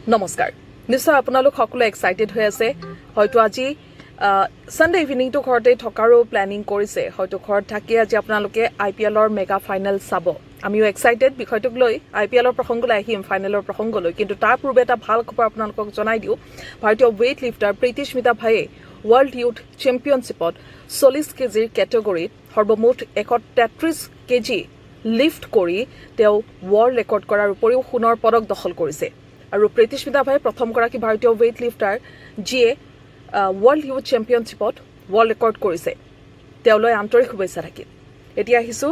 নমস্কাৰ নিশ্চয় আপোনালোক সকলো এক্সাইটেড হৈ আছে হয়তো আজি সানডে ইভিনিংটো ঘৰতে থকাৰো প্ল্যানিং কৰিছে হয়তো ঘৰত থাকি আজি আপোনালোকে আইপিএলৰ মেগা ফাইনেল চাব আমিও এক্সাইটেড বিষয়টোক লৈ আইপিএলৰ প্ৰসংগলৈ আহিম ফাইনেলৰ প্ৰসংগলৈ কিন্তু তাৰ পূৰ্বে এটা ভাল খবৰ আপোনালোকক জনাই দিও ভাৰতীয় ৱেইট লিফটাৰ প্ৰীতিস্মিতা ভায়ে ৱৰ্ল্ড ইউথ চেম্পিয়নশ্বিপত 40 কেজিৰ কেটেগৰীত সৰ্বমুঠ 133 কেজি লিফট কৰি তেওঁ ৱৰ্ল্ড ৰেকৰ্ড কৰাৰ উপৰিও সোণৰ পদক দখল কৰিছে আৰু প্ৰীতিস্মিতা ভাই প্ৰথমগৰাকী ভাৰতীয় ৱেইট লিফটাৰ যিয়ে ৱৰ্ল্ড ইউথ চেম্পিয়নশ্বিপত ৱৰ্ল্ড ৰেকৰ্ড কৰিছে তেওঁলৈ আন্তৰিক শুভেচ্ছা থাকিল এতিয়া আহিছো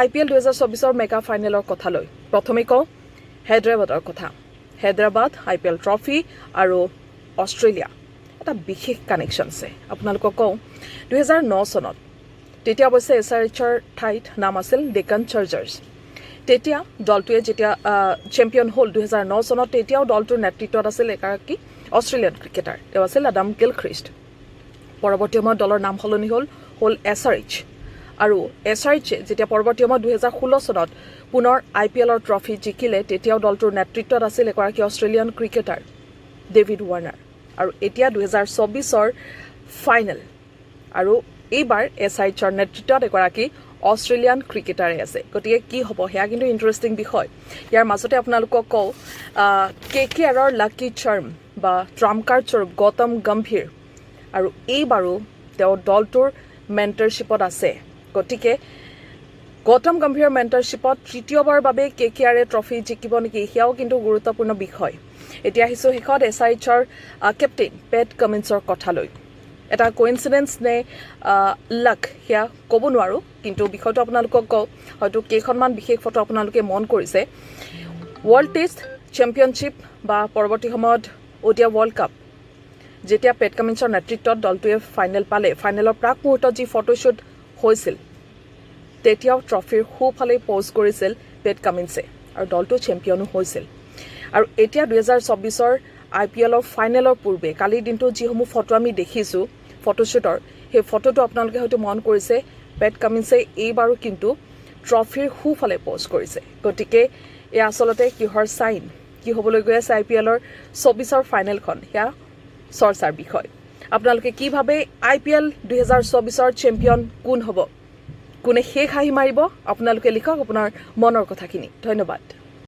আইপিএল 2024ৰ মেগা ফাইনেলৰ কথালৈ প্ৰথমে কওঁ হায়দৰাবাদৰ কথা হায়দৰাবাদ আইপিএল ট্ৰফি আৰু অষ্ট্ৰেলিয়া এটা বিশেষ কানেকশ্যন আছে আপোনালোকক কওঁ 2009 চনত তেতিয়া অৱশ্যে এছআৰএইচৰ ঠাইত নাম আছিল ডেকান চাৰ্জাৰ্ছ তেতিয়া দলটোৱে যেতিয়া চেম্পিয়ন হ'ল 2009 চনত তেতিয়াও দলটোৰ নেতৃত্বত আছিল এগৰাকী অষ্ট্ৰেলিয়ান ক্ৰিকেটাৰ তেওঁ আছিল আডাম গিলখ্ৰিষ্ট পৰৱৰ্তী সময়ত দলৰ নাম সলনি হ'ল এছআৰএইচ আৰু এছআৰএইচে যেতিয়া পৰৱৰ্তী সময়ত 2016 চনত পুনৰ আইপিএলৰ ট্ৰফি জিকিলে তেতিয়াও দলটোৰ নেতৃত্বত আছিল এগৰাকী অষ্ট্ৰেলিয়ান ক্ৰিকেটাৰ ডেভিড ৱাৰ্নাৰ আৰু এতিয়া 2024ৰ ফাইনেল আৰু এইবাৰ এছআৰএইচৰ নেতৃত্বত এগৰাকী অষ্ট্ৰেলিয়ান ক্ৰিকেটাৰে আছে গতিকে কি হ'ব হেয়া কিন্তু ইণ্টাৰেষ্টিং বিষয় ইয়াৰ মাজতে আপোনালোকক কওঁ কেকেআৰৰ লাকি চাৰ্ম বা ট্ৰাম্প কাৰ্ড স্বৰূপ গৌতম গম্ভীৰ আৰু এইবাৰো তেওঁ দলটোৰ মেণ্টৰশ্বিপত আছে গতিকে গৌতম গম্ভীৰৰ মেণ্টৰশ্বিপত তৃতীয়বাৰৰ বাবে কেকেআৰে ট্ৰফি জিকিব নেকি সেয়াও কিন্তু গুৰুত্বপূৰ্ণ বিষয় এতিয়া আহিছোঁ শেষত এছআৰএইচৰ কেপ্টেইন পেট কামিন্সৰ কথালৈ এটা কোইনচিডেন্স নে লাক সেয়া ক'ব নোৱাৰোঁ কিন্তু বিষয়টো আপোনালোকক কওঁ হয়তো কেইখনমান বিশেষ ফটো আপোনালোকে মন কৰিছে ৱৰ্ল্ড টেষ্ট চেম্পিয়নশ্বিপ বা পৰৱৰ্তী সময়ত অডিয়া ৱৰ্ল্ড কাপ যেতিয়া পেট কামিন্সৰ নেতৃত্বত দলটোৱে ফাইনেল পালে ফাইনেলৰ প্ৰাক মুহূৰ্তত যি ফটোশ্বুট হৈছিল তেতিয়াও ট্ৰফিৰ সোঁফালে প'জ কৰিছিল পেট কামিন্সে আৰু দলটো চেম্পিয়নো হৈছিল আৰু এতিয়া 2024ৰ আইপিএলৰ ফাইনেলৰ পূৰ্বে কালিৰ দিনটো যিসমূহ ফটো আমি দেখিছোঁ ফটোশ্বুটৰ সেই ফটোটো আপোনালোকে হয়তো মন কৰিছে পেট কামিন্সে এইবাৰো কিন্তু ট্ৰফিৰ সোঁফালে প'জ কৰিছে গতিকে এয়া আচলতে কিহৰ চাইন কি হ'বলৈ গৈ আছে আইপিএলৰ 24ৰ ফাইনেলখন সেয়া চৰ্চাৰ বিষয় আপোনালোকে কি ভাবে আইপিএল 2024ৰ চেম্পিয়ন কোন হ'ব কোনে শেষ হাঁহি মাৰিব আপোনালোকে লিখক আপোনাৰ মনৰ কথাখিনি ধন্যবাদ